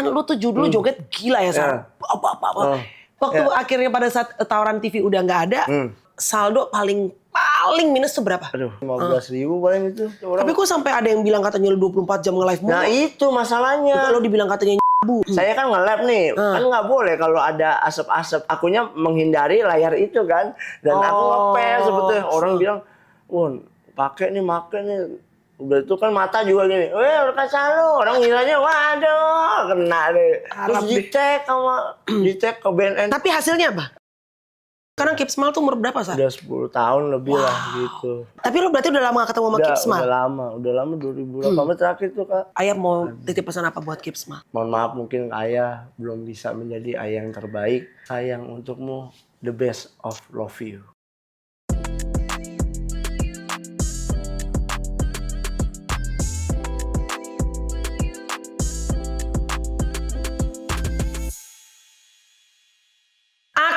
kan lu tuh dulu joget gila ya Sar. Apa. Waktu akhirnya pada saat tawaran TV udah nggak ada, saldo paling minus tuh berapa? Aduh, 15.000 paling itu. Tapi kok sampai ada yang bilang katanya lu 24 jam nge-live mulu. Nah itu masalahnya. Kalau dibilang katanya bu. Saya kan nge-live nih, kan nggak boleh kalau ada asap-asap. Akunya menghindari layar itu kan. Dan aku nge-pes sebetulnya. Orang bilang, wah pakai nih. Udah itu kan mata juga gini. Udah kasih lu. Orang ngiranya, waduh kena deh. Terus dicek ke BNN. Tapi hasilnya apa? Sekarang Keep Smile tuh umur berapa, Sar? Udah 10 tahun lebih lah gitu. Tapi lu berarti udah lama gak ketemu sama Keep Smile? Udah lama 2018 terakhir tuh Kak. Ayah mau titip pesan apa buat Keep Smile? Mohon maaf mungkin ayah belum bisa menjadi ayah yang terbaik. Sayang untukmu, the best of love you.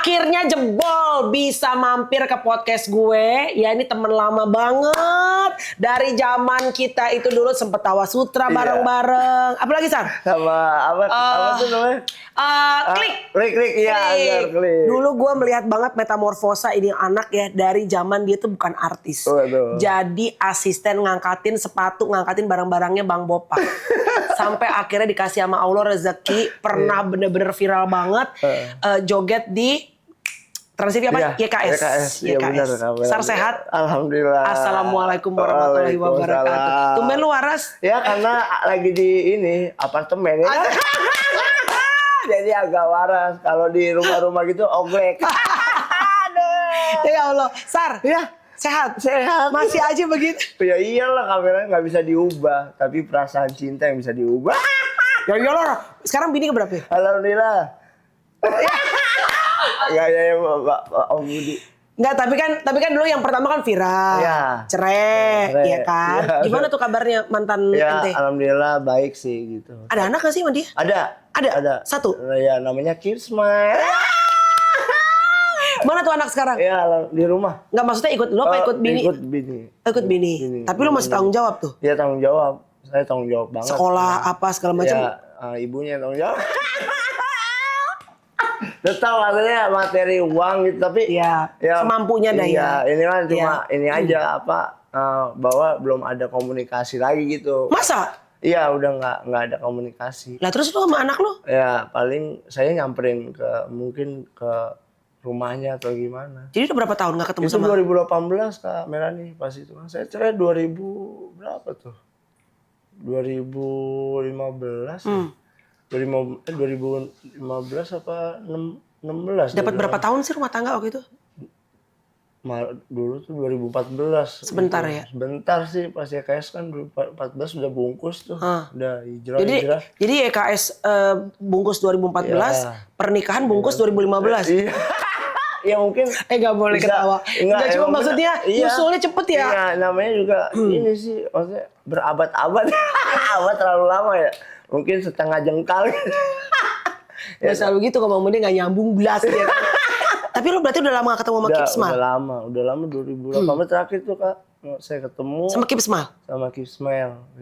Akhirnya jebol bisa mampir ke podcast gue. Ya ini temen lama banget. Dari zaman kita itu dulu sempet Tawa Sutra bareng-bareng. Apalagi Sar? Sama apa tuh namanya? Klik. Iya, Klik. Dulu gue melihat banget metamorfosa ini anak ya. Dari zaman dia tuh bukan artis. Jadi asisten ngangkatin sepatu, ngangkatin barang-barangnya Bang Bopak. Sampai akhirnya dikasih sama Allah rezeki. Pernah bener-bener viral banget. Joget di Trans TV apa? YKS. Iya benar. Sar sehat? Alhamdulillah. Assalamualaikum warahmatullahi wabarakatuh. Tumben lu waras? Ya karena lagi di apartemen ya. Jadi agak waras. Kalau di rumah-rumah gitu oglek. Aduh. Ya Allah. Sar. Ya. Sehat? Masih aja begitu? Ya iyalah, kameranya nggak bisa diubah. Tapi perasaan cinta yang bisa diubah. Ya iyalah. Sekarang bini keberapa? Alhamdulillah. Gaya Om Budi. Enggak, tapi kan dulu yang pertama kan viral. Ya. Cerai, ya kan? Ya. Gimana tuh kabarnya mantan ente? Alhamdulillah baik sih gitu. Ada anak gak sih sama dia? Ada. Satu? Ya namanya Keep Smile. Mana tuh anak sekarang? Ya di rumah. Enggak, maksudnya ikut lu apa ikut bini? Ikut bini. Tapi lu masih tanggung jawab tuh? Iya tanggung jawab. Saya tanggung jawab banget. Sekolah apa segala macam? Ya ibunya tanggung jawab. Udah tahu katanya materi uang gitu tapi ya semampunya dah ya. Ini kan cuma ini aja bahwa belum ada komunikasi lagi gitu. Masa? Iya udah nggak ada komunikasi. Lah terus lu sama anak lu? Ya paling saya nyamperin mungkin ke rumahnya atau gimana. Jadi udah berapa tahun nggak ketemu itu sama? Itu 2018 Kak Melani pas itu kan saya cerai 2000 berapa tuh? 2015 ya? 2015 apa 16? Dapat berapa tahun sih rumah tangga waktu itu? Dulu tuh 2014. Sebentar gitu. ya? Sebentar sih pas YKS kan 2014 udah bungkus tuh. Udah hijrah. Jadi YKS bungkus 2014, pernikahan bungkus 2015. Iya. Ya mungkin gak boleh ketawa. Enggak cuma maksudnya nyusulnya cepet ya. Iya, namanya juga ini sih maksudnya berabad-abad. Abad terlalu lama ya. Mungkin setengah jengkal. Ya selalu gitu kalau Bang Budi gak nyambung belas ya. Tapi lu berarti udah lama gak ketemu sama Keep Smile? Udah lama 2018 terakhir tuh Kak. Saya ketemu sama Keep Smile? Sama Keep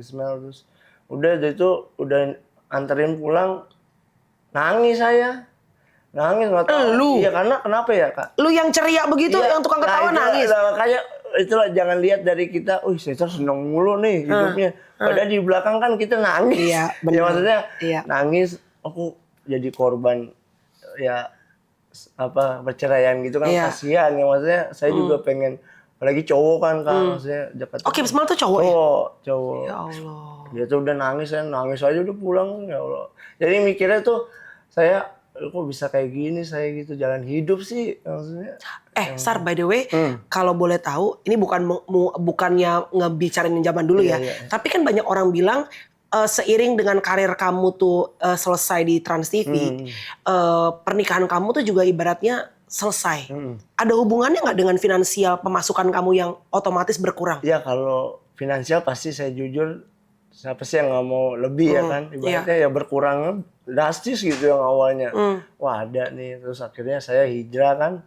Smile terus udah itu udah anterin pulang nangis saya. Nangis nggak tahu. Lu? Iya karena kenapa ya Kak? Lu yang ceria begitu yang tukang ketawa nangis? Kayak itulah jangan lihat dari kita, saya seneng mulu nih hidupnya. Padahal di belakang kan kita nangis. Iya, benar. Ya maksudnya nangis, aku jadi korban ya perceraian gitu kan kasihan ya maksudnya. Saya juga pengen apalagi cowok kan maksudnya Jakarta. Keep Smile tuh cowok ya? Cowok. Ya Allah. Dia tuh udah nangis aja udah pulang ya Allah. Jadi mikirnya tuh saya kok bisa kayak gini saya gitu jalan hidup sih maksudnya. Sar by the way, kalau boleh tahu ini bukannya ngebicarain zaman dulu ya. Tapi kan banyak orang bilang seiring dengan karir kamu tuh selesai di Trans TV, pernikahan kamu tuh juga ibaratnya selesai. Ada hubungannya nggak dengan finansial pemasukan kamu yang otomatis berkurang? Ya kalau finansial pasti saya jujur siapa sih yang nggak mau lebih ya kan ibaratnya ya berkurang drastis gitu yang awalnya wah ada nih terus akhirnya saya hijrah kan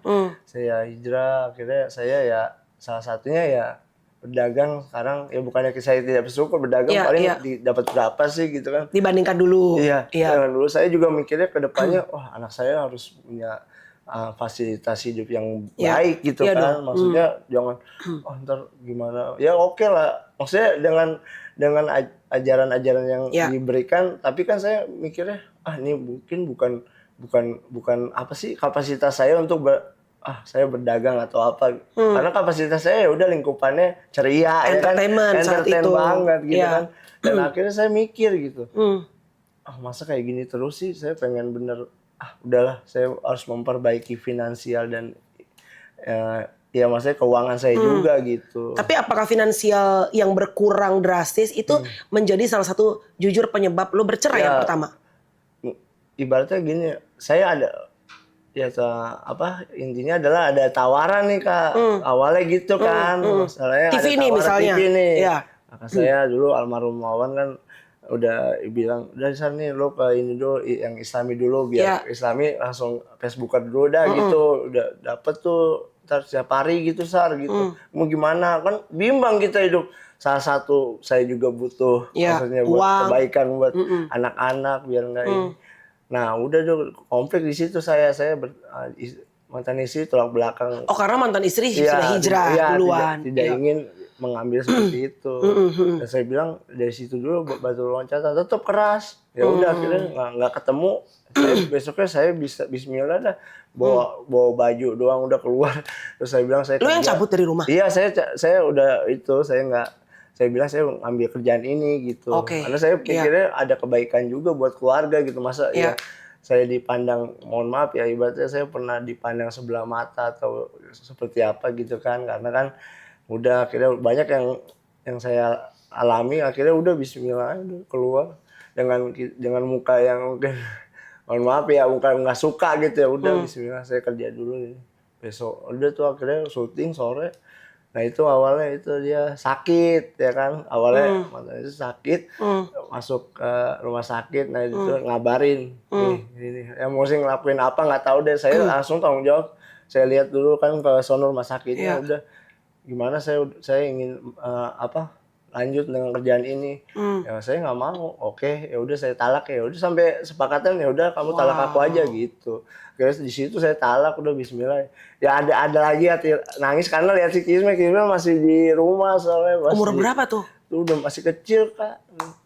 saya hijrah akhirnya saya ya salah satunya ya berdagang sekarang ya bukannya saya tidak bersyukur berdagang paling dapat berapa sih gitu kan. Dibandingkan dulu. Iya. Dulu saya juga mikirnya ke depannya wah anak saya harus punya fasilitas hidup yang baik gitu kan. Maksudnya jangan ntar gimana. Ya oke lah. Maksudnya dengan ajaran-ajaran yang diberikan, tapi kan saya mikirnya ini mungkin bukan apa sih kapasitas saya untuk saya berdagang atau apa. Karena kapasitas saya ya udah lingkupannya ceria, entertainment banget gitu kan. Dan akhirnya saya mikir gitu. Masa kayak gini terus sih, saya pengen bener udahlah saya harus memperbaiki finansial dan ya maksudnya keuangan saya juga gitu. Tapi apakah finansial yang berkurang drastis itu menjadi salah satu jujur penyebab lo bercerai yang pertama? Ibaratnya gini, saya ada intinya adalah ada tawaran nih Kak. Awalnya gitu kan. Masalahnya TV ada nih misalnya. TV nih. Iya. Maka saya dulu almarhum Wawan kan udah bilang udah di sana nih lo ke ini dulu yang Islami dulu biar Islami langsung Facebookan dulu gitu. Udah dapet tuh ntar setiap hari gitu Sar gitu. Mau gimana kan bimbang kita hidup. Salah satu saya juga butuh maksudnya buat kebaikan buat anak-anak biar enggak ini. Nah, udah dong konflik di situ saya mantan istri tolak belakang. Oh, karena mantan istri sudah hijrah duluan. Tidak ingin mengambil seperti itu. Dan saya bilang dari situ dulu batu loncatan tetap keras. Ya udah akhirnya nggak ketemu. Besoknya saya bisa Bismillah dah bawa baju doang udah keluar. Terus saya bilang saya. Lu yang cabut dari rumah? Iya saya udah itu saya bilang saya ambil kerjaan ini gitu. Karena saya pikirnya ada kebaikan juga buat keluarga gitu. Masa ya saya dipandang, mohon maaf ya ibaratnya saya pernah dipandang sebelah mata atau seperti apa gitu kan. Karena kan udah akhirnya banyak yang saya alami akhirnya udah Bismillah udah keluar dengan muka yang mungkin mohon maaf ya muka nggak suka gitu ya udah Bismillah saya kerja dulu nih. Besok udah tuh akhirnya syuting sore. Nah itu awalnya itu dia sakit ya kan awalnya mantan itu sakit masuk ke rumah sakit nah itu ngabarin ini yang mesti ngelakuin apa nggak tahu deh saya langsung tanggung jawab saya lihat dulu kan ke sono rumah sakitnya udah gimana saya ingin lanjut dengan kerjaan ini ya saya nggak mau oke ya udah saya talak ya udah sampai sepakatan ya udah kamu talak aku aja gitu. Akhirnya di situ saya talak udah Bismillah. Ya ada lagi hati nangis karena lihat si Kisme masih di rumah soalnya masih. Umur berapa tuh? Tuh udah masih kecil Kak.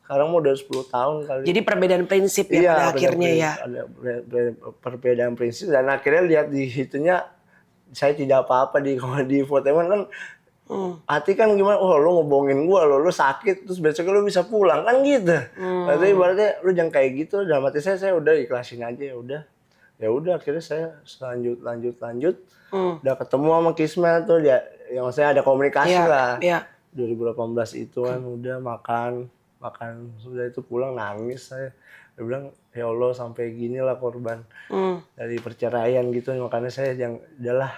Sekarang mau udah 10 tahun kali. Jadi perbedaan prinsip ya pada akhirnya ya. Ada perbedaan prinsip dan akhirnya lihat di situnya saya tidak apa-apa di fotoman kan hati kan gimana, lu ngebohongin gua lu sakit terus besoknya lu bisa pulang kan gitu. Berarti ibaratnya lu jangan kayak gitu dalam hati saya udah ikhlasin aja ya udah akhirnya saya lanjut udah ketemu sama Kismel tuh dia yang saya ada komunikasi lah 2018 itu kan udah makan sudah itu pulang nangis saya bilang ya Allah sampai gini lah korban dari perceraian gitu makanya saya udahlah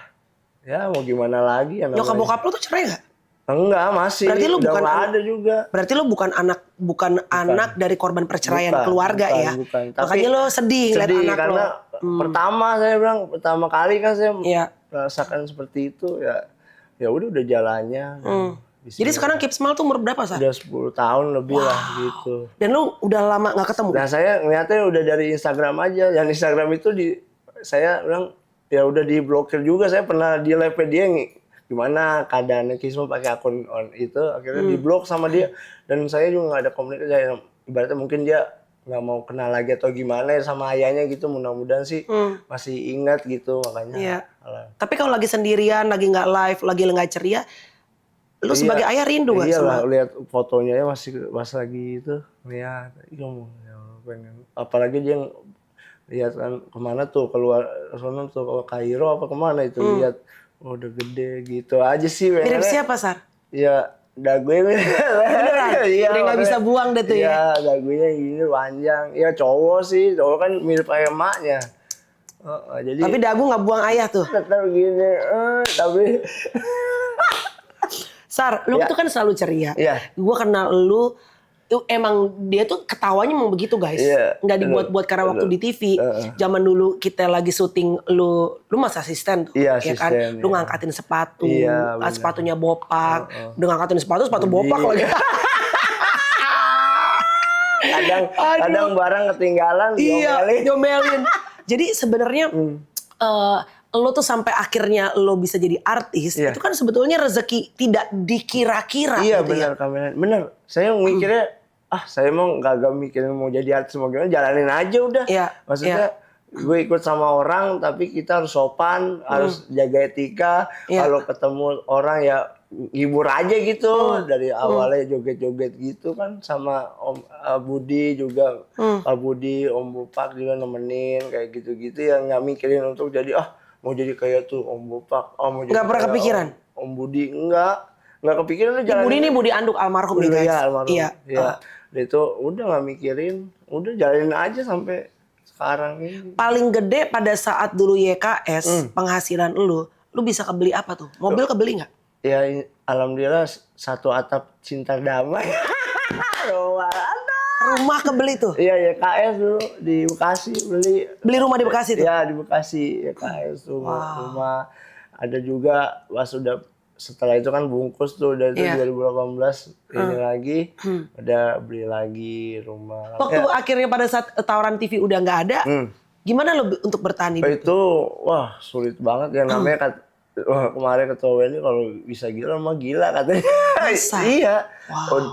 ya mau gimana lagi ya nyokap bokap lu tuh cerai nggak? Enggak masih berarti lu bukan ada juga berarti lu bukan anak dari korban perceraian keluarga ya makanya lu sedih lihat anak karena pertama saya bilang pertama kali kan saya merasakan seperti itu ya udah jalannya jadi sekarang Keep Smile tuh umur berapa Sar? Udah 10 tahun lebih lah gitu dan lu udah lama nggak ketemu? Nah saya ngeliatnya udah dari Instagram aja yang Instagram itu saya bilang ya udah diblokir juga saya pernah di live dia gimana keadaannya Kisme pakai akun itu akhirnya diblok sama dia dan saya juga nggak ada komunikasi ibaratnya mungkin dia nggak mau kenal lagi atau gimana ya sama ayahnya gitu mudah-mudahan sih masih ingat gitu makanya tapi kalau lagi sendirian lagi nggak live lagi nggak ceria lu sebagai ayah rindu nggak sama lihat fotonya ya masih pas lagi itu lihat pengen apalagi dia lihat kan kemana tuh keluar sono tuh ke Kairo apa kemana itu lihat udah gede gitu aja sih mirip siapa Sar? Ya dagunya beneran? Udah nggak bisa buang deh tuh ya? Iya dagunya gini panjang ya cowok kan mirip kayak emaknya jadi tapi dagu nggak buang ayah tuh? tetap gini tapi Sar, lu tuh kan selalu ceria. Iya. Gue kenal lu Itu emang dia tuh ketawanya emang begitu guys. Iya, Nggak dibuat-buat karena waktu di TV. Zaman dulu kita lagi syuting, lu masih asisten tuh. Iya, ya kan? asisten, Lu iya. ngangkatin sepatu, Iya, benar. sepatunya bopak. Udah ngangkatin sepatu bopak lagi. kadang barang ketinggalan, diomelin. Jadi sebenarnya lo tuh sampai akhirnya lo bisa jadi artis, itu kan sebetulnya rezeki tidak dikira-kira. Iya gitu benar, Kamelan. Benar. Saya mikirnya, saya mau nggak mikirin mau jadi artis mau gimana, jalanin aja udah. Iya, Maksudnya gue ikut sama orang, tapi kita harus sopan, harus jaga etika. Kalau ketemu orang ya hibur aja gitu. Dari awalnya joget-joget gitu kan, sama Om Budi juga, Pak Budi, Om Bopak juga nemenin kayak gitu-gitu, yang nggak mikirin untuk jadi mau jadi kayak tuh Om Bopak, mau jadi nggak pernah kayak kepikiran? Om Budi nggak kepikiran lu jalan. Budi ini Budi Anduk almarhum nih guys. Iya, almarhum. Iya. Itu udah nggak mikirin, udah jalanin aja sampai sekarang ini. Paling gede pada saat dulu YKS penghasilan lu bisa kebeli apa tuh? Mobil kebeli nggak? Ya alhamdulillah satu atap cinta damai. Rumah kebeli tuh? Iya YKS dulu di Bekasi beli rumah di Bekasi tuh? Iya di Bekasi YKS tuh rumah. Ada juga pas udah setelah itu kan bungkus tuh udah itu 2018 ini lagi udah beli lagi rumah. Waktu akhirnya pada saat tawaran TV udah nggak ada, gimana lo untuk bertahan hidup? Itu wah sulit banget yang namanya kemarin ketua WNI kalau bisa gila mah gila katanya. Iya.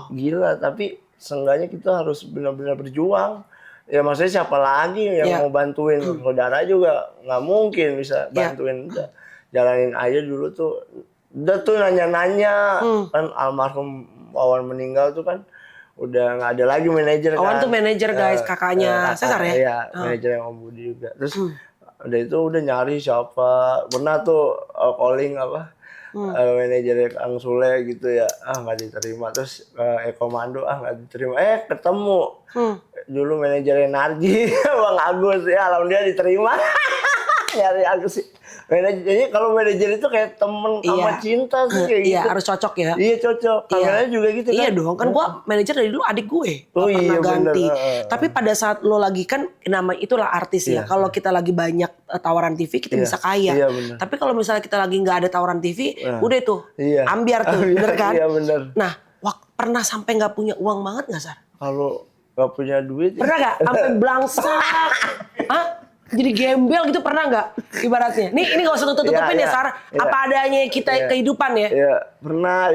Gila tapi seenggaknya kita harus benar-benar berjuang. Ya maksudnya siapa lagi yang mau bantuin, saudara juga nggak mungkin bisa bantuin. Udah jalanin aja dulu tuh. Udah tuh nanya-nanya kan almarhum Wawan meninggal tuh kan udah nggak ada lagi manajer kan. Wawan tuh manajer guys, kakaknya Cesar ya? Iya, manajer yang Om Budi juga. Terus udah itu udah nyari siapa. Pernah tuh calling manajer Kang Sule gitu ya. Nggak diterima. Terus Eko Mando nggak diterima. Ketemu. Dulu manajernya Narji, Bang Agus ya, alhamdulillah diterima. Nyari Agus sih. Jadi kalau manajer itu kayak temen sama cinta sih kayak gitu. Iya, harus cocok ya. Iya cocok. Kameranya juga gitu kan. Iya dong, kan gua manajer dari dulu adik gue. Gak pernah ganti. Bener. Tapi pada saat lo lagi kan nama itulah artis ya. Kalau kita lagi banyak tawaran TV kita bisa kaya. Iya, bener. Tapi kalau misalnya kita lagi nggak ada tawaran TV, udah tuh ambiar tuh, bener kan? Iya bener. Nah, pernah sampai nggak punya uang banget nggak, Sar? Kalau nggak punya duit. Pernah nggak? Sampai belangsak? Hah? Jadi gembel gitu pernah nggak ibaratnya? Ini nggak usah tutupin ya Sar. Apa adanya kita kehidupan ya? Iya pernah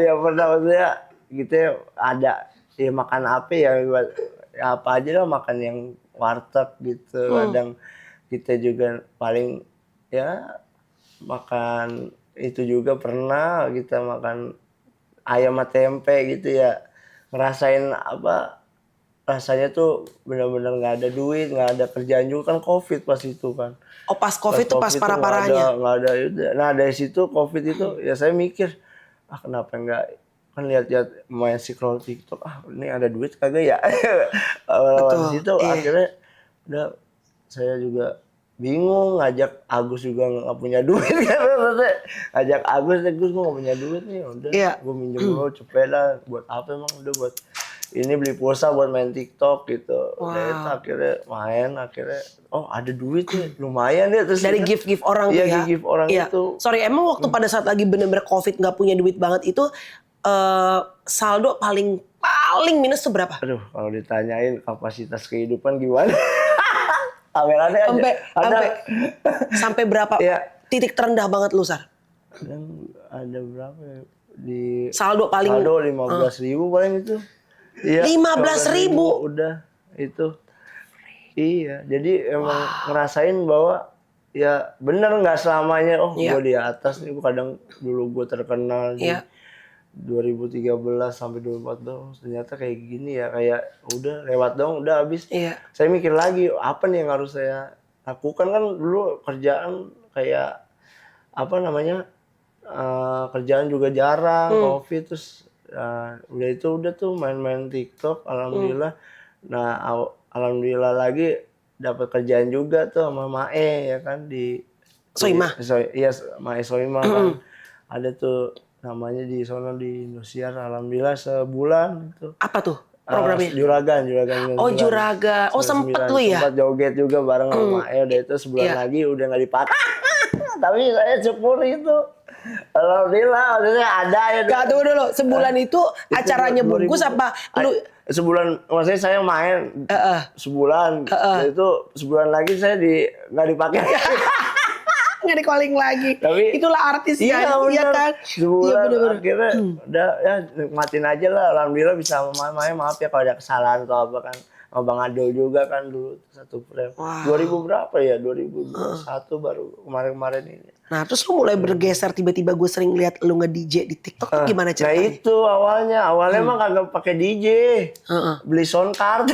maksudnya gitu ada ya makan apa ya apa aja lah makan yang warteg gitu. Kadang kita juga paling ya makan itu juga pernah kita makan ayam sama tempe gitu ya. Ngerasain rasanya tuh benar-benar nggak ada duit, nggak ada kerjaan juga kan COVID pas itu kan. Oh pas COVID tuh pas parah-parahnya. Nggak ada. Nah dari situ COVID itu ya saya mikir kenapa nggak kan lihat-lihat main scroll TikTok ini ada duit kagak ya. Dari situ akhirnya udah saya juga bingung ngajak Agus juga nggak punya duit kan. Ngajak Agus gue nggak punya duit nih udah gue minjem dulu cepet lah buat apa emang udah buat ini beli pulsa buat main TikTok gitu. Udah itu akhirnya main ada duit nih lumayan ya terus dari gift orang tuh ya. Iya gift orang itu. Sorry emang waktu pada saat lagi bener-bener COVID nggak punya duit banget itu saldo paling minus tuh berapa? Aduh kalau ditanyain kapasitas kehidupan gimana? Kameranya sampai berapa titik terendah banget lu Sar? Ada berapa ya? Saldo 15.000 paling itu. Iya, 15.000 udah itu. Iya, jadi emang ngerasain bahwa ya bener nggak selamanya gue di atas nih. Kadang dulu gue terkenal di 2013 sampai 2014 ternyata kayak gini ya, kayak udah lewat dong, udah habis. Saya mikir lagi apa nih yang harus saya lakukan. Kan dulu kerjaan kayak apa namanya kerjaan juga jarang, COVID terus udah tuh main-main TikTok alhamdulillah. Nah alhamdulillah lagi dapat kerjaan juga tuh sama Mae ya kan di Soimah. Iya Mae Soimah kan. Ada tuh namanya di sono di Indosiar alhamdulillah sebulan itu. Apa tuh? programnya? Juragan. Oh Juragan. Oh sempet lu ya? Sempat joget juga bareng sama udah itu sebulan lagi udah nggak dipakai. Tapi saya syukur itu. Alhamdulillah, maksudnya ada ya. Gak, tunggu dulu. Sebulan itu acaranya bungkus apa? Lu sebulan, maksudnya saya main sebulan. Itu sebulan lagi saya nggak dipakai. nggak di calling lagi. Tapi itulah artis iya, kan, iya kan? Sebulan akhirnya udah ya nikmatin aja lah. Alhamdulillah bisa main. Maaf ya kalau ada kesalahan atau apa kan. Sama Bang Adol juga kan dulu satu frame. Wow. 2000 berapa ya? 2021 baru kemarin ini. Nah terus lu mulai bergeser tiba-tiba gue sering lihat lu nge-DJ di TikTok tuh gimana ceritanya? Nah itu awalnya emang kagak pakai DJ. Beli sound card.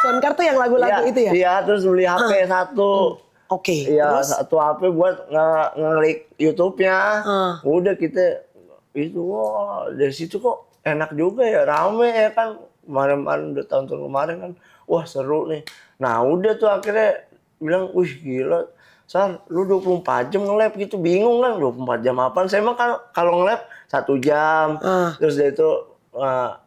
Sound card tuh yang lagu-lagu itu ya? Iya, terus beli HP satu. Oke. Iya, satu HP buat nge-like YouTube-nya. Udah kita itu dari situ kok enak juga ya, rame ya kan. Kemarin udah tahun-tahun kemarin kan, wah seru nih. Nah udah tuh akhirnya bilang, wih gila, Sar, lu 24 jam nge-lab gitu, bingung kan, 24 jam apaan? Saya emang kalau nge-lab 1 jam, terus dari itu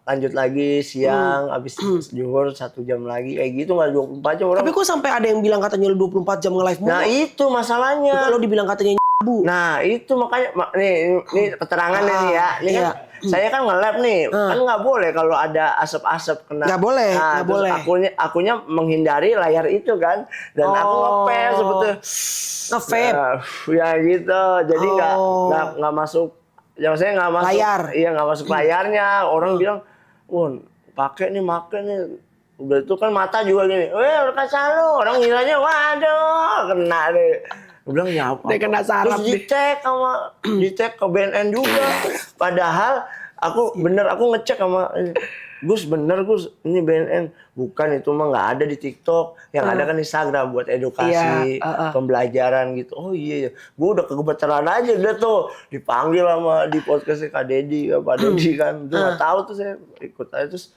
lanjut lagi siang, abis zuhur 1 jam lagi, kayak gitu nggak 24 jam orang. Tapi kok sampai ada yang bilang katanya lu 24 jam nge-live mulu? Nah itu masalahnya. Kalau dibilang katanya bu. Nah itu makanya, nih keterangannya nih ya, ini kan saya kan nge-lab nih, kan nggak boleh kalau ada asap-asap kena. Nggak boleh, nah, nggak boleh. Akunya menghindari layar itu kan, dan aku nge-vape sebetulnya. Nge-vape? Ya gitu, jadi nggak masuk. Yang saya nggak masuk layar. Iya nggak masuk layarnya. Orang bilang, "Wah, pakai nih." Udah itu kan mata juga gini. Kaca lu. Orang ngiranya, waduh, kena deh. Gue bilang ya apa? Dia kena saraf. Terus dicek ke BNN juga. Padahal aku ngecek sama Gus, ini BNN. Bukan, itu mah nggak ada di TikTok. Yang ada kan Instagram buat edukasi, pembelajaran gitu. Oh iya, gue udah kegemeteran aja udah tuh. Dipanggil sama di podcastnya Kak Deddy, Pak Deddy kan. Itu nggak tahu tuh saya ikut aja. Terus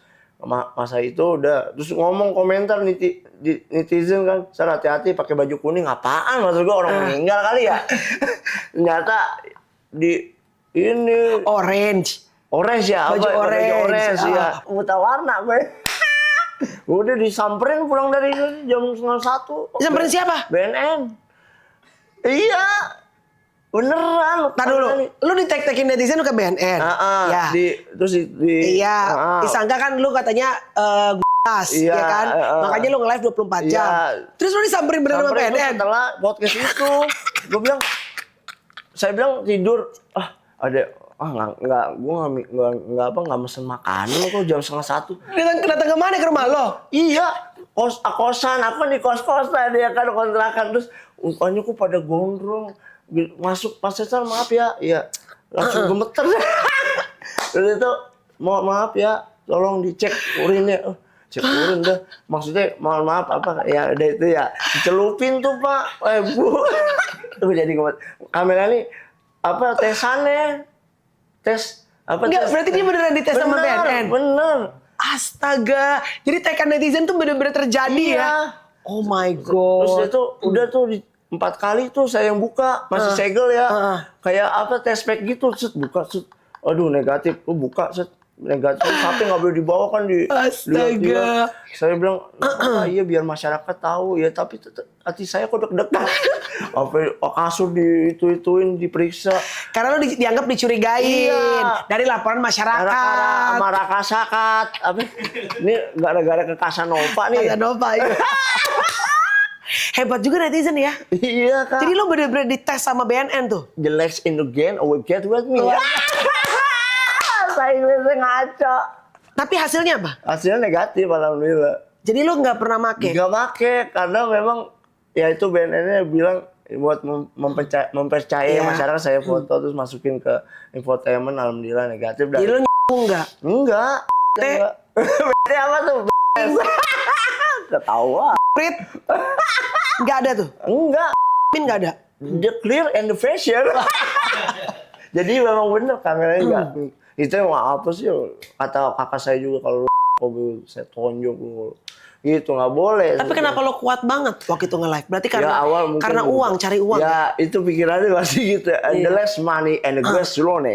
masa itu udah, terus ngomong komentar netizen kan, Sar hati-hati pakai baju kuning, apaan? Maksud gue orang meninggal kali ya. Ternyata di ini orange ya, baju orange ya, buta warna gue. Udah disamperin pulang dari jam 12:30. Disamperin siapa? BNN. Iya. Beneran. Ntar dulu, lu di-tag-tagin netizen lu ke BNN? Ya. Terus iya, disangka kan lu katanya ya kan? Makanya lu nge-live 24 jam. Terus lu disamperin bener sama BNN? Setelah podcast itu, saya bilang tidur, nggak mesen makanan kok jam 12:30. Datang ke mana, ke rumah lo? Iya, kosan, aku kan di kos-kosan ya kan, kontrakan. Terus mukanya kok pada gondrong. Masuk pas saya maaf ya, langsung gemeter. Terus itu maaf ya, tolong dicek urinnya. Cek urin dah, maksudnya mohon maaf apa ya, udah itu ya dicelupin tuh Pak, Bu. Tuh jadi kamera nih apa tesannya, Enggak, berarti dia beneran dites sama BNN. Bener. Astaga, jadi tekan netizen tuh bener-bener terjadi ya. Oh my god. Terus itu udah tuh 4 kali tuh saya yang buka, masih segel ya. Kayak apa, test pack gitu, buka, aduh negatif, buka, negatif, sampai nggak boleh dibawa kan di. Astaga. Saya bilang, iya biar masyarakat tahu ya, tapi hati saya kok deg-degan. Kasur ituin diperiksa. Karena lu dianggap dicurigain dari laporan masyarakat. Sama Rakasakat, ini gara-gara ke Casanova nih. Casanova iya. Hebat juga netizen ya. Iya kan. Jadi lo bener-bener dites sama BNN tuh. The legs in the game will get with me. Saya Inggrisnya ngaco. Tapi hasilnya apa? Hasilnya negatif alhamdulillah. Jadi lo nggak pernah make? Nggak make karena memang ya itu BNN-nya bilang buat mempercayai masyarakat saya foto terus masukin ke infotainment, alhamdulillah negatif. Jadi lo nggak? Enggak. Berarti apa tuh? Ketawa. Prit? Nggak ada tuh? Enggak. Nggak ada? The clear and the facial. Jadi memang bener kameranya enggak. Itu emang apa sih? Kata kakak saya juga kalau saya tonjok gitu, nggak boleh. Tapi kenapa lo kuat banget waktu itu nge-live? Berarti karena karena uang, cari uang. Ya itu pikirannya masih gitu. And the less money and the best loan ya.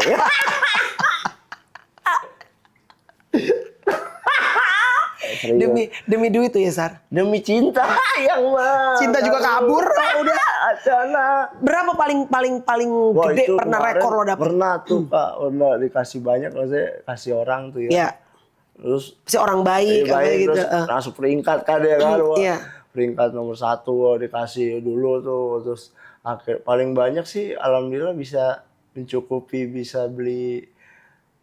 demi duit tuh ya, Sar. Demi cinta yang Cinta juga kabur. Udah. Acana. Berapa paling Wah, gede itu pernah kemarin rekor lo dapet? Pernah tuh Kak, udah dikasih banyak, maksudnya kasih orang tuh ya. Iya. Terus Si orang baik apa gitu. terus langsung peringkat kan ya kan. Wah, Iya. peringkat nomor 1 dikasih dulu tuh. Terus paling banyak sih alhamdulillah bisa mencukupi, bisa beli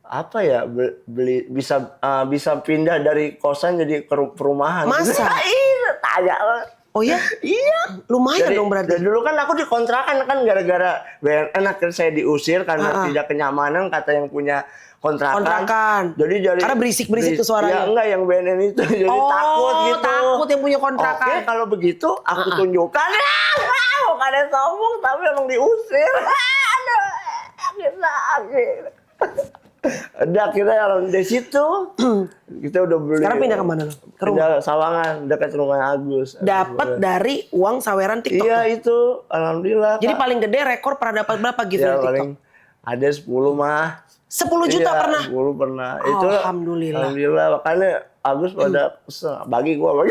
apa ya, beli bisa pindah dari kosan jadi ke perumahan. Masa? Iya, tanya. Oh ya? Iya. Lumayan dong berarti. Dari dulu kan aku dikontrakan kan gara-gara BNN, akhirnya saya diusir karena tidak kenyamanan kata yang punya kontrakan. Jadi karena berisik tuh suaranya. Ya enggak, yang BNN itu jadi takut gitu. Takut yang punya kontrakan. Oke, kalau begitu aku tunjukkan. Bukannya sombong tapi emang diusir. Aduh, sakit. Udah akhirnya dari situ kita udah beli. Sekarang pindah kemana lo? Ke rumah? Pindah Sawangan, dekat rumah Agus. Dapat dari uang saweran TikTok. Iya tuh? itu, alhamdulillah. Jadi Kak. paling gede rekor pernah dapat berapa gift Ya, dari TikTok? paling ada 10 mah. 10 juta Iya, pernah? 10 pernah. Oh, Itu alhamdulillah. Alhamdulillah, makanya Agus pada bagi gua.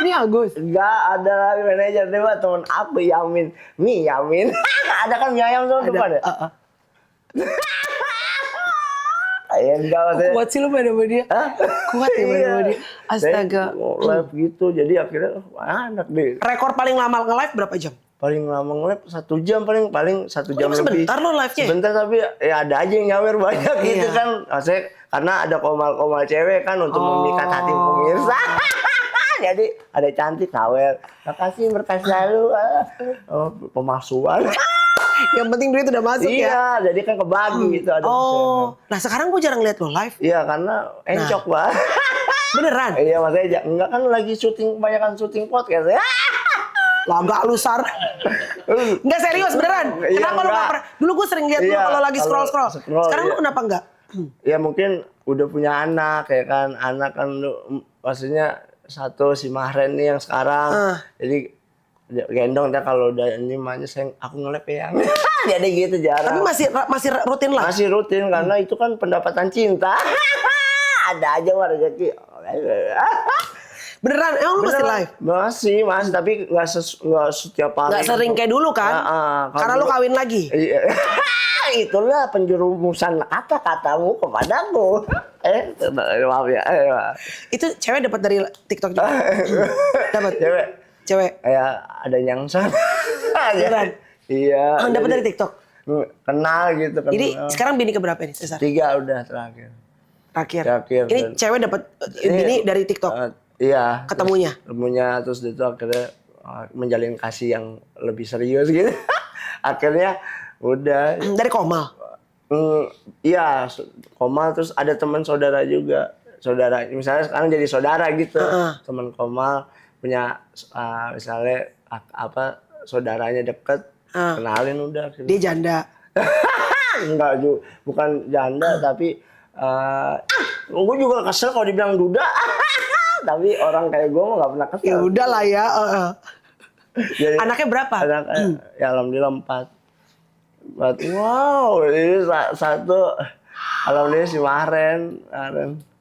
Ini Agus. Enggak, ada lagi manajer deh, Pak, teman aku Yamin. Yamin. Ada kan mie ayam tuh depan ya? Ya enggak maksudnya. Kuat sih lu main sama dia. Kuat ya main sama dia. Astaga. Live gitu, jadi akhirnya enak deh. Rekor paling lama nge-live berapa jam? Paling lama nge-live 1 jam, paling 1 jam lebih. Sebentar lo live-nya? Sebentar, tapi ya ada aja yang nyawer banyak gitu kan. Maksudnya karena ada komal-komal cewek kan untuk memikat hati pemirsa. Jadi ada cantik nyawer. Makasih berkah selalu. Pemasukan. Yang penting duit udah masuk ya. Iya, jadi kan kebagi gitu ada. Nah sekarang gue jarang lihat lo live. Iya, karena encok, Pak. Beneran? Iya, maksudnya enggak kan lagi syuting, kebanyakan syuting podcast ya. Lah enggak lu, Sar. Enggak serius beneran. Iya, Kenapa lu enggak pernah? Dulu gue sering lihat lu kalau lagi scroll. Sekarang lu kenapa enggak? Ya mungkin udah punya anak ya kan. Anak kan lu, maksudnya satu si Mahren nih yang sekarang. Jadi gendong dia kalau udah ini mahnya sayang aku nge-live ya. Jadi gitu jarang. Tapi masih rutin lah. Masih rutin karena itu kan pendapatan cinta. Ada aja mah rezeki. Beneran? Emang lu masih live? Masih, tapi nggak setiap hari. Nggak sering kayak dulu kan? Karena lu kawin lagi. Iya. Itulah penjerumusan kata-katamu kepadaku. Maaf ya. Itu cewek dapat dari TikTok juga? Dapat? Cewek? Ya ada yang sana. Beneran? Iya. Dapat dari TikTok? Kenal gitu. Jadi sekarang bini keberapa nih, Cesar? 3 udah terakhir. Terakhir. Ini cewek dapat bini dari TikTok? Iya. Ketemunya terus itu akhirnya menjalin kasih yang lebih serius gitu. Akhirnya udah. Dari Komal? Iya, Komal, terus ada teman saudara juga. Saudara, misalnya sekarang jadi saudara gitu. Teman Komal punya misalnya apa saudaranya deket, kenalin udah. Dia janda? Enggak juga, bukan janda tapi gue juga kesel kalau dibilang duda. Tapi orang kayak gue nggak pernah kesel. Ya udah lah ya. Jadi, anaknya berapa? Anaknya ya alhamdulillah 4. Wow, ini satu alhamdulillah si Mahren.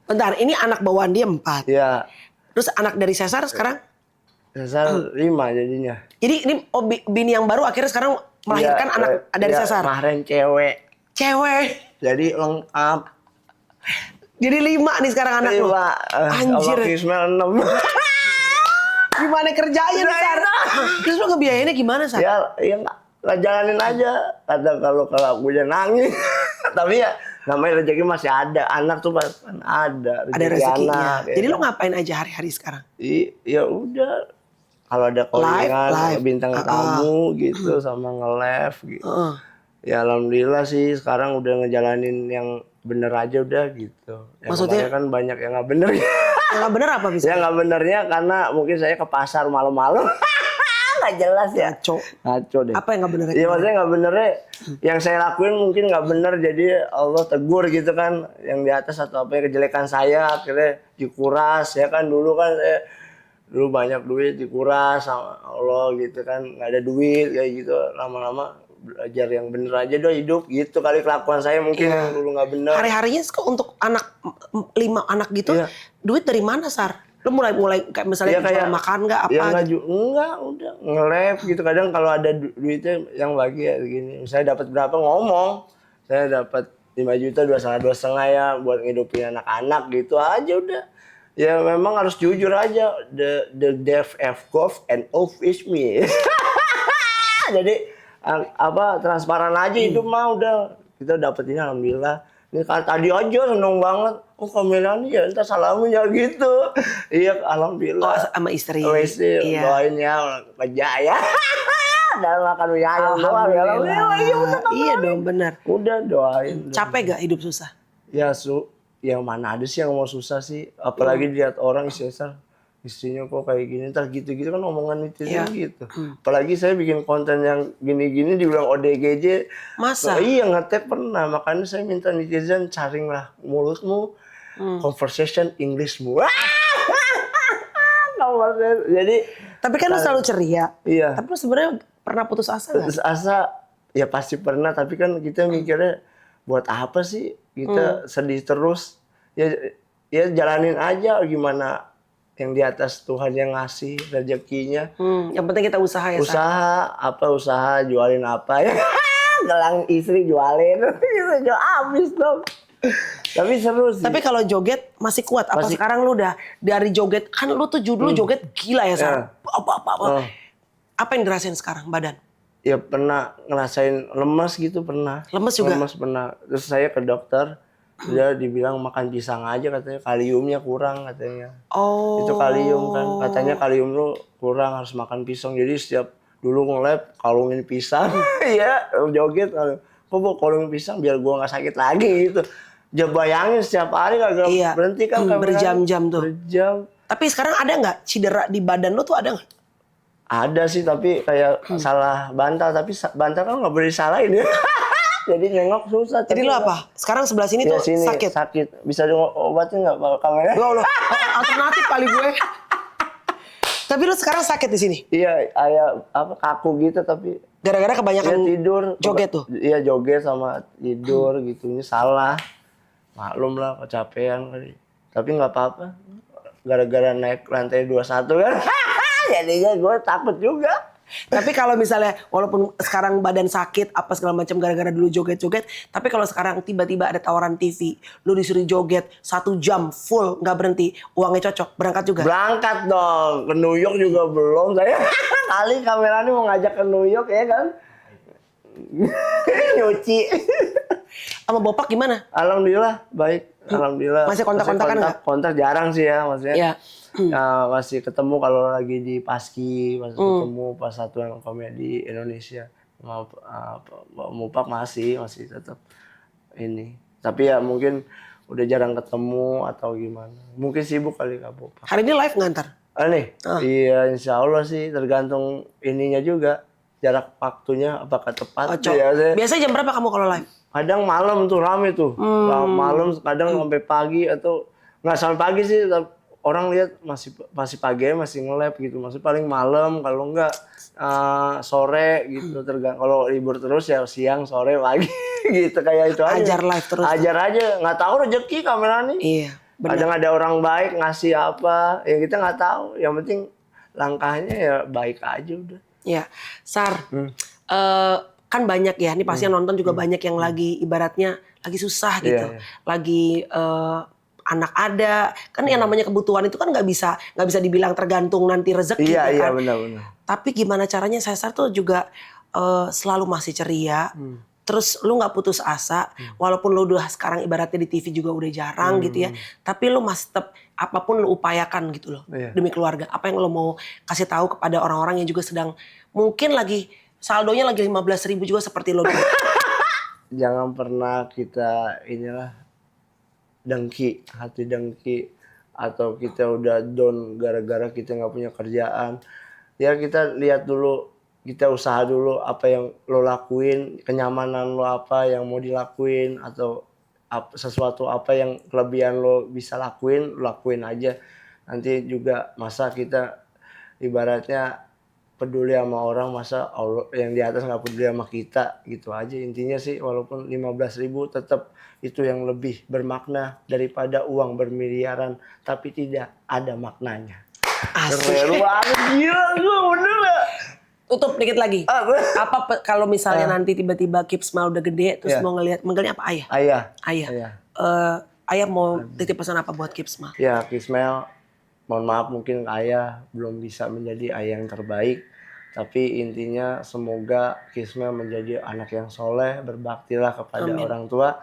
Bentar, ini anak bawaan dia 4. Iya. Terus anak dari Cesar sekarang? Cesar 5 jadinya. Jadi ini bini yang baru akhirnya sekarang melahirkan anak dari Cesar? Mahren cewek. Jadi lengkap. Jadi 5 nih sekarang anak lo? 5. Anjir. Sama Kismel 6. Gimana kerjanya nih, Sar? Terus lo ngebiayainnya gimana, Sar? Ya enggak. Jalanin aja. Kadang kalau aku aja nangis. Tapi ya namanya rezeki masih ada. Anak tuh kan ada. Ada rezekinya. Anak, jadi ya. lo ngapain aja hari-hari sekarang? Ya udah. Kalau ada callingan, bintang tamu gitu sama nge-live gitu. Ya alhamdulillah sih sekarang udah ngejalanin yang bener aja udah gitu. Ya, maksudnya kan banyak yang nggak bener. Yang nggak bener apa bisa? Ya nggak benernya karena mungkin saya ke pasar malam-malam. Nggak jelas ya. Ngaco deh. Apa yang nggak bener? Iya maksudnya nggak benernya yang saya lakuin mungkin nggak bener, jadi Allah tegur gitu kan yang di atas atau apa yang kejelekan saya akhirnya dikuras ya kan. Dulu kan dulu banyak duit dikuras sama Allah gitu kan, nggak ada duit kayak gitu, lama-lama belajar yang bener aja dong hidup gitu kali kelakuan saya mungkin yang dulu nggak bener. Hari-harinya untuk anak 5 anak gitu, duit dari mana, Sar? Lu mulai kayak misalnya jual makan nggak apa gitu? Enggak, udah nge-lab gitu. Kadang kalau ada duitnya yang bagi ya gini. Misalnya dapat berapa ngomong. Saya dapat 5 juta, 2,5 ya buat ngidupin anak-anak gitu aja udah. Ya memang harus jujur aja. The deaf F gov and off is me. Jadi transparan aja hidup mah udah. Kita dapetin alhamdulillah. Ini tadi aja seneng banget. Oh Kamela nih ya entar salamin ya gitu. Iya alhamdulillah. Oh sama istri. Iya. Doain ya kerja ya. Dan makan mie ayam doang ya. Iya dong benar. Udah doain. Capek gak hidup susah? Ya yang mana ada sih yang mau susah sih. Apalagi dilihat orang istrinya kok kayak gini, ntar gitu-gitu kan omongan netizen gitu. Apalagi saya bikin konten yang gini-gini dibilang ODGJ. Masa? Iya ngetek pernah, makanya saya minta netizen caring lah mulutmu, conversation Englishmu. Jadi, tapi kan lu selalu ceria. Iya. Tapi lu sebenarnya pernah putus asa nggak? Putus asa, ya pasti pernah. Tapi kan kita mikirnya buat apa sih kita sedih terus? Ya jalanin aja gimana. Yang di atas Tuhan yang ngasih rezekinya. Yang penting kita usaha ya. Usaha jualin apa ya. Gelang istri jualin. Jual habis dong. Tapi seru sih. Tapi kalau joget masih kuat. Apa sekarang lu udah dari joget. Kan lu tuh dulu joget gila ya Sar. Apa yang dirasain sekarang badan? Ya pernah ngerasain lemes gitu pernah. Lemes juga? Lemes pernah. Terus saya ke dokter. Dia dibilang makan pisang aja katanya, kaliumnya kurang katanya. Oh. Itu kalium kan, katanya kalium lu kurang harus makan pisang. Jadi setiap dulu nge-lab kalungin pisang, ya joget. Kok gua kalungin pisang biar gua nggak sakit lagi gitu. Ya bayangin setiap hari kagak berhenti kan. Berjam-jam tuh. Berjam. Tapi sekarang ada nggak cedera di badan lu tuh ada nggak? Ada sih tapi kayak salah bantal, tapi bantal kan nggak boleh disalahin ya. Jadi nengok susah. Jadi lo apa? Sekarang sebelah sini tuh sakit? Sakit. Bisa diobatin nggak Kamela? Ya Allah, alternatif kali gue. Tapi lo sekarang sakit di sini? Iya, kaku gitu tapi. Gara-gara kebanyakan tidur. Joget tuh? Iya joget sama tidur gitu. Ini salah. Maklum lah kecapean kali. Tapi nggak apa-apa. Gara-gara naik lantai 21 kan. Jadinya gue takut juga. Tapi kalau misalnya walaupun sekarang badan sakit apa segala macam gara-gara dulu joget-joget, tapi kalau sekarang tiba-tiba ada tawaran TV, lu disuruh joget 1 jam full nggak berhenti, uangnya cocok, berangkat juga? Berangkat dong, ke New York juga belum saya. Kali Kamela ini mau ngajak ke New York ya kan? Nyuci. Sama Bopak gimana? Alhamdulillah baik, alhamdulillah. Masih kontak-kontakan nggak? Kontak jarang sih ya maksudnya. Iya. Masih ketemu kalau lagi di Paski, masih ketemu pas Satuan Komedi Indonesia. Mupak masih tetap ini. Tapi ya mungkin udah jarang ketemu atau gimana. Mungkin sibuk kali Kak Bopak. Hari ini live ngantar? Iya insya Allah sih tergantung ininya juga. Jarak waktunya apakah tepat. Biasanya jam berapa kamu kalau live? Kadang malam tuh rame tuh. Malam kadang sampai pagi atau nggak sampai pagi sih. Orang lihat masih pagi masih nge-lab gitu, masih paling malam kalau enggak sore gitu. Kalau libur terus ya siang, sore, pagi gitu kayak itu aja. Ajar live terus. Ajar aja, nggak tahu rezeki Kamela nih. Iya. Benar. Kadang ada orang baik ngasih apa, ya kita nggak tahu. Yang penting langkahnya ya baik aja udah. Iya, Sar. Kan banyak ya, ini pasti yang nonton juga banyak yang lagi ibaratnya lagi susah gitu, lagi anak ada, kan yang namanya kebutuhan itu kan nggak bisa dibilang tergantung nanti rezeki kan. Iya benar. Tapi gimana caranya Cesar tuh juga selalu masih ceria, terus lu nggak putus asa, walaupun lu udah sekarang ibaratnya di TV juga udah jarang gitu ya, tapi lu masih tetap apapun lu upayakan gitu loh demi keluarga. Apa yang lu mau kasih tahu kepada orang-orang yang juga sedang mungkin lagi saldonya lagi 15.000 juga seperti lo dulu. Jangan pernah kita hati dengki atau kita udah down gara-gara kita nggak punya kerjaan. Ya kita lihat dulu, kita usaha dulu apa yang lo lakuin, kenyamanan lo apa yang mau dilakuin atau sesuatu apa yang kelebihan lo bisa lakuin aja. Nanti juga masa kita ibaratnya peduli sama orang, masa Allah yang di atas nggak peduli sama kita, gitu aja intinya sih. Walaupun 15.000 tetap itu yang lebih bermakna daripada uang bermiliaran tapi tidak ada maknanya. Keren banget, gila gue bener gak? Tutup dikit lagi. Kalau misalnya nanti tiba-tiba Keep Smile udah gede terus mau manggilnya apa? Ayah. Ayah. Ayah mau titip pesan apa buat Keep Smile? Ya, Keep Smile, mohon maaf mungkin ayah belum bisa menjadi ayah yang terbaik. Tapi intinya semoga Keep Smile menjadi anak yang soleh, berbaktilah kepada orang tua.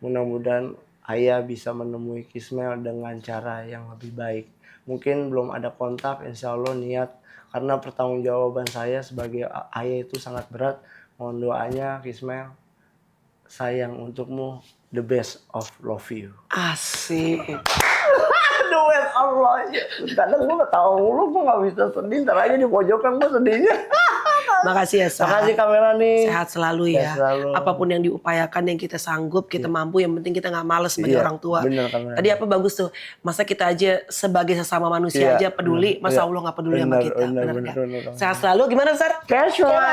Mudah-mudahan ayah bisa menemui Keep Smile dengan cara yang lebih baik. Mungkin belum ada kontak, insya Allah niat. Karena pertanggungjawaban saya sebagai ayah itu sangat berat. Mohon doanya Keep Smile, sayang untukmu, the best of love you. Asik. Duet Allah. Kadang gue ketawa mulu, gue gak bisa sedih. Ntar aja di pojokan gue sedihnya. Makasih ya, Sa. Makasih kamera nih. Sehat selalu ya. Sehat selalu. Apapun yang diupayakan, yang kita sanggup, kita mampu, yang penting kita nggak males sebagai orang tua. Bener, kamera. Tadi apa bagus tuh, masa kita aja sebagai sesama manusia aja peduli, masa Allah nggak peduli sama kita. Bener. Sehat selalu, gimana Sar? Casual.